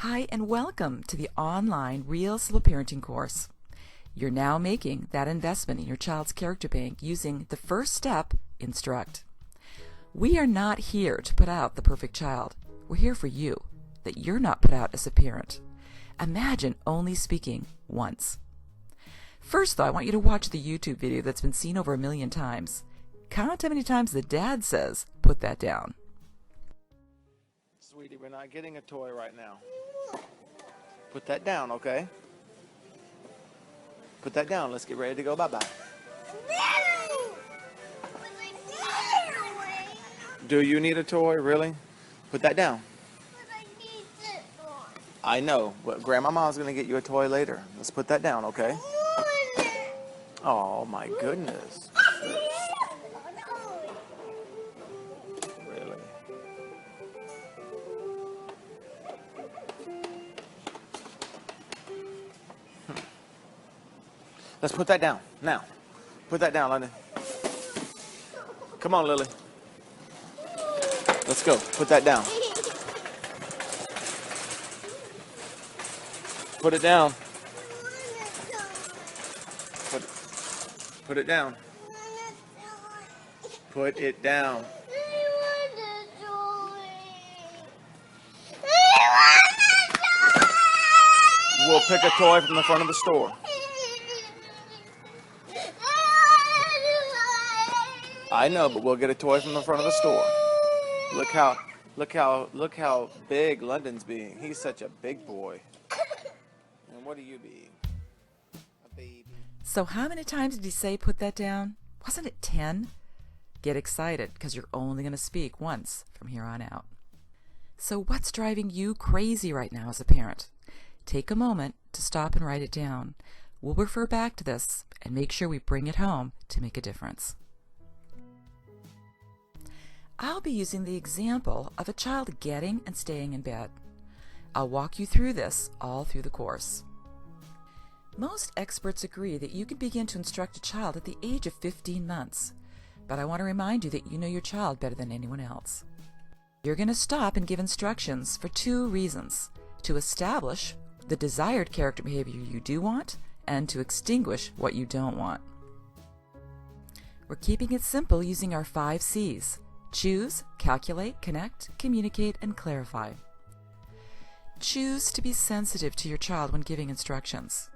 Hi and welcome to the online Real Simple Parenting course. You're now making that investment in your child's character bank using the first step, Instruct. We are not here to put out the perfect child. We're here for you, that you're not put out as a parent. Imagine only speaking once. First, though, I want you to watch the YouTube video that's been seen over 1 million times. Count how many times the dad says, "Put that down." Sweetie, we're not getting a toy right now. Put that down, okay? Put that down. Let's get ready to go bye-bye. Do you need a toy, really? Put that down. I know, but Grandmama's going to get you a toy later. Let's put that down, okay? Oh, my goodness. Really? Let's put that down, now. Put that down, London. Come on, Lily. Let's go. Put that down. Put it down. Put it down. Put it down. We'll pick a toy from the front of the store. I know, but we'll get a toy from the front of the store. Look how big London's being. He's such a big boy. And what are you being? A baby. So how many times did he say put that down? Wasn't it 10? Get excited, because you're only going to speak once from here on out. So what's driving you crazy right now as a parent? Take a moment to stop and write it down. We'll refer back to this and make sure we bring it home to make a difference. I'll be using the example of a child getting and staying in bed. I'll walk you through this all through the course. Most experts agree that you can begin to instruct a child at the age of 15 months, but I want to remind you that you know your child better than anyone else. You're going to stop and give instructions for 2 reasons: to establish the desired character behavior you do want, and to extinguish what you don't want. We're keeping it simple using our 5 C's: choose, calculate, connect, communicate, and clarify. Choose to be sensitive to your child when giving instructions.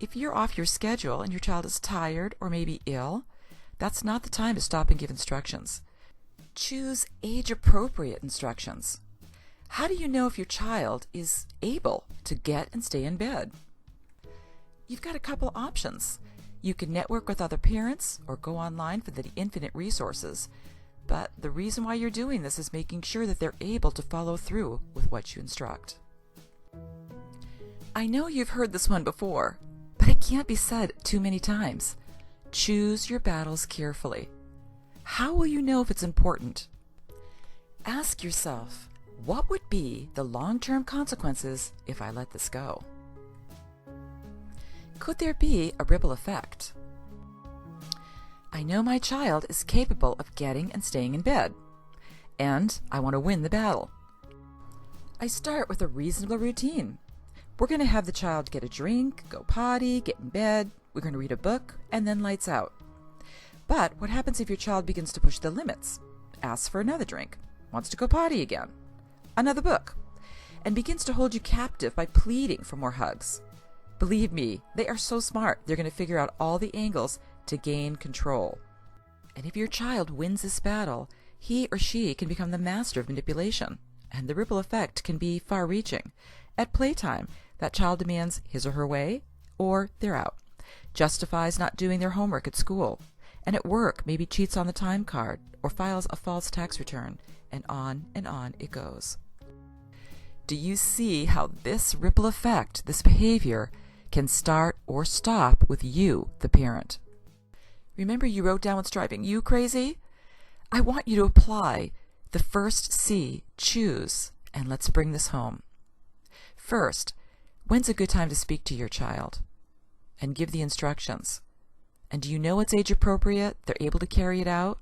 If you're off your schedule and your child is tired or maybe ill, that's not the time to stop and give instructions. Choose age-appropriate instructions. How do you know if your child is able to get and stay in bed? You've got a couple options. You can network with other parents or go online for the infinite resources. But the reason why you're doing this is making sure that they're able to follow through with what you instruct. I know you've heard this one before, but it can't be said too many times. Choose your battles carefully. How will you know if it's important? Ask yourself, what would be the long-term consequences if I let this go? Could there be a ripple effect? I know my child is capable of getting and staying in bed, and I want to win the battle. I start with a reasonable routine. We're going to have the child get a drink, go potty, get in bed, we're going to read a book, and then lights out. But what happens if your child begins to push the limits, asks for another drink, wants to go potty again, another book, and begins to hold you captive by pleading for more hugs? Believe me, they are so smart, they're going to figure out all the angles to gain control. And if your child wins this battle, he or she can become the master of manipulation, and the ripple effect can be far-reaching. At playtime, that child demands his or her way, or they're out, justifies not doing their homework at school, and at work maybe cheats on the time card or files a false tax return, and on it goes. Do you see how this ripple effect, this behavior, can start or stop with you, the parent? Remember you wrote down what's driving you crazy? I want you to apply the first C, choose, and let's bring this home. First, when's a good time to speak to your child? And give the instructions. And do you know it's age appropriate? They're able to carry it out?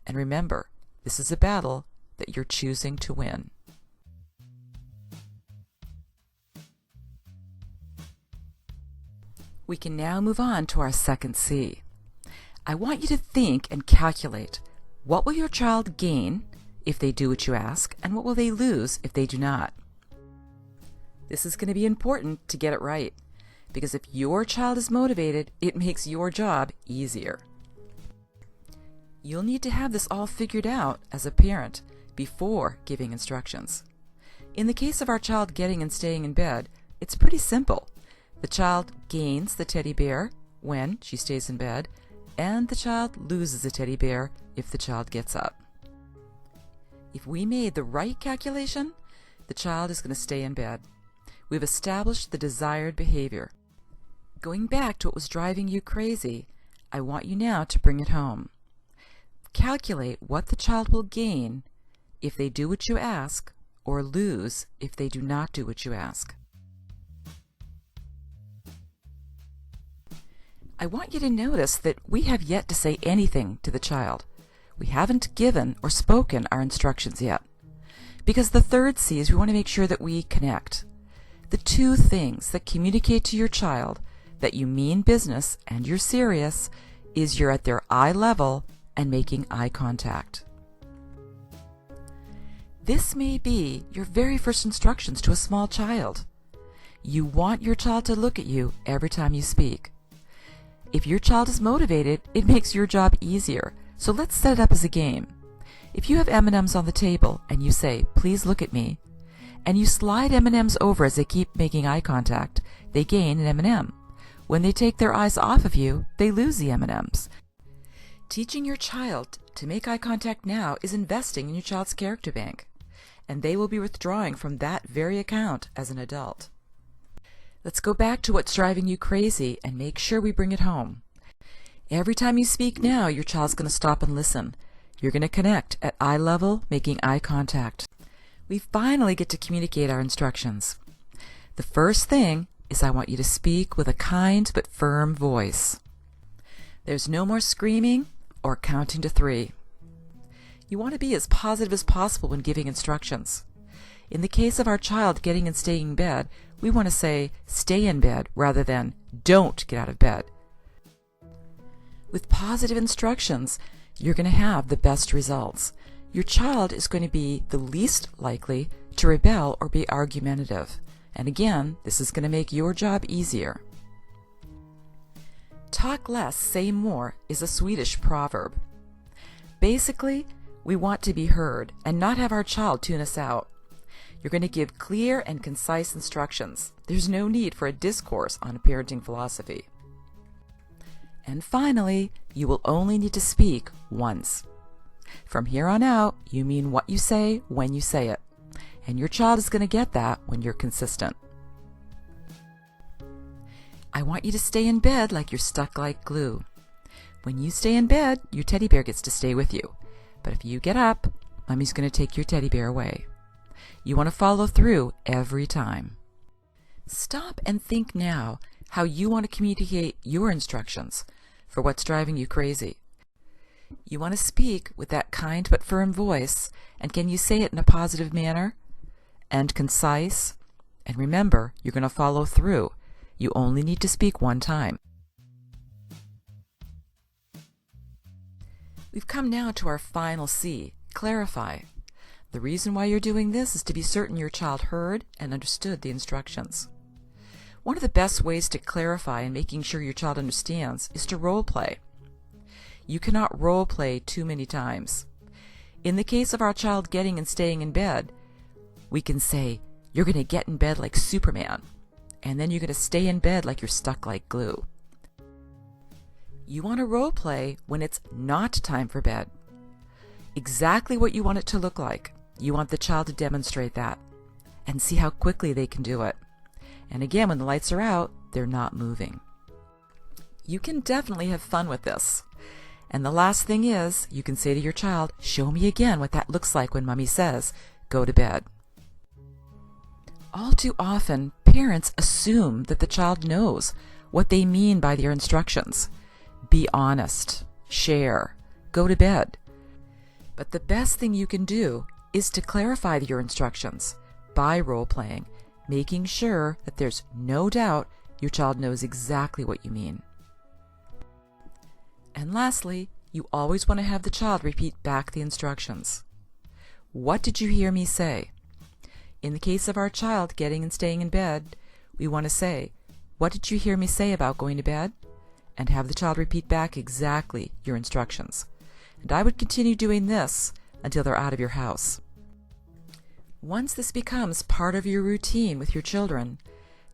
And remember, this is a battle that you're choosing to win. We can now move on to our second C. I want you to think and calculate, what will your child gain if they do what you ask, and what will they lose if they do not? This is going to be important to get it right, because if your child is motivated, it makes your job easier. You'll need to have this all figured out as a parent before giving instructions. In the case of our child getting and staying in bed, it's pretty simple. The child gains the teddy bear when she stays in bed, and the child loses a teddy bear if the child gets up. If we made the right calculation, the child is going to stay in bed. We've established the desired behavior. Going back to what was driving you crazy, I want you now to bring it home. Calculate what the child will gain if they do what you ask, or lose if they do not do what you ask. I want you to notice that we have yet to say anything to the child. We haven't given or spoken our instructions yet. Because the third C is we want to make sure that we connect. The two things that communicate to your child that you mean business and you're serious is you're at their eye level and making eye contact. This may be your very first instructions to a small child. You want your child to look at you every time you speak. If your child is motivated, it makes your job easier. So let's set it up as a game. If you have M&Ms on the table and you say, "Please look at me," and you slide M&Ms over as they keep making eye contact, they gain an M&M. When they take their eyes off of you, they lose the M&Ms. Teaching your child to make eye contact now is investing in your child's character bank, and they will be withdrawing from that very account as an adult. Let's go back to what's driving you crazy and make sure we bring it home. Every time you speak now, your child's going to stop and listen. You're going to connect at eye level, making eye contact. We finally get to communicate our instructions. The first thing is I want you to speak with a kind but firm voice. There's no more screaming or counting to 3. You want to be as positive as possible when giving instructions. In the case of our child getting and staying in bed, we want to say, "Stay in bed," rather than "Don't get out of bed." With positive instructions, you're going to have the best results. Your child is going to be the least likely to rebel or be argumentative. And again, this is going to make your job easier. Talk less, say more is a Swedish proverb. Basically, we want to be heard and not have our child tune us out. You're going to give clear and concise instructions. There's no need for a discourse on parenting philosophy. And finally, you will only need to speak once. From here on out, you mean what you say when you say it. And your child is going to get that when you're consistent. I want you to stay in bed like you're stuck like glue. When you stay in bed, your teddy bear gets to stay with you. But if you get up, Mommy's going to take your teddy bear away. You want to follow through every time. Stop and think now how you want to communicate your instructions for what's driving you crazy. You want to speak with that kind but firm voice, and can you say it in a positive manner and concise? And remember, you're going to follow through. You only need to speak one time. We've come now to our final C, clarify. The reason why you're doing this is to be certain your child heard and understood the instructions. One of the best ways to clarify and making sure your child understands is to role play. You cannot role play too many times. In the case of our child getting and staying in bed, we can say, "You're going to get in bed like Superman," and then you're going to stay in bed like you're stuck like glue. You want to role play when it's not time for bed. Exactly what you want it to look like. You want the child to demonstrate that and see how quickly they can do it. And again, when the lights are out, they're not moving. You can definitely have fun with this. And the last thing is, you can say to your child, "Show me again what that looks like when Mommy says, go to bed." All too often, parents assume that the child knows what they mean by their instructions. Be honest, share, go to bed. But the best thing you can do is to clarify your instructions by role-playing, making sure that there's no doubt your child knows exactly what you mean. And lastly, you always want to have the child repeat back the instructions. What did you hear me say? In the case of our child getting and staying in bed, we want to say, what did you hear me say about going to bed? And have the child repeat back exactly your instructions. And I would continue doing this until they're out of your house. Once this becomes part of your routine with your children,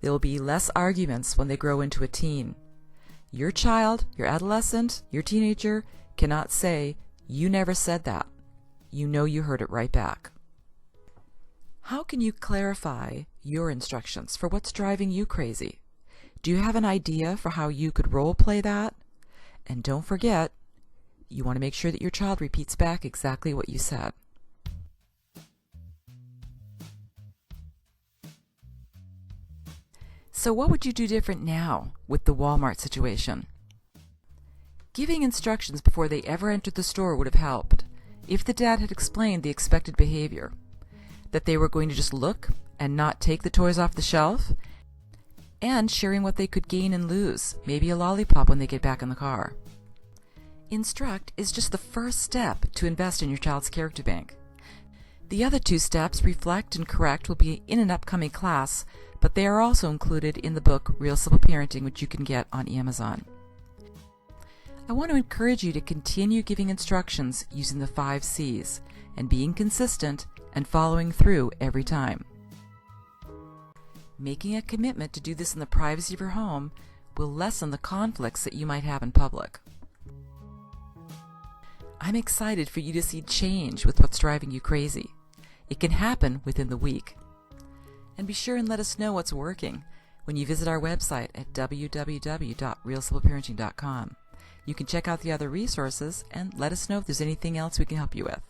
there will be less arguments when they grow into a teen. Your child, your adolescent, your teenager cannot say, "You never said that." You know you heard it right back. How can you clarify your instructions for what's driving you crazy? Do you have an idea for how you could role play that? And don't forget, you want to make sure that your child repeats back exactly what you said. So what would you do different now with the Walmart situation? Giving instructions before they ever entered the store would have helped if the dad had explained the expected behavior, that they were going to just look and not take the toys off the shelf, and sharing what they could gain and lose, maybe a lollipop when they get back in the car. Instruct is just the first step to invest in your child's character bank. The other two steps, reflect and correct, will be in an upcoming class, but they are also included in the book Real Simple Parenting, which you can get on Amazon. I want to encourage you to continue giving instructions using the 5 C's and being consistent and following through every time. Making a commitment to do this in the privacy of your home will lessen the conflicts that you might have in public. I'm excited for you to see change with what's driving you crazy. It can happen within the week. And be sure and let us know what's working when you visit our website at www.realsimpleparenting.com. You can check out the other resources and let us know if there's anything else we can help you with.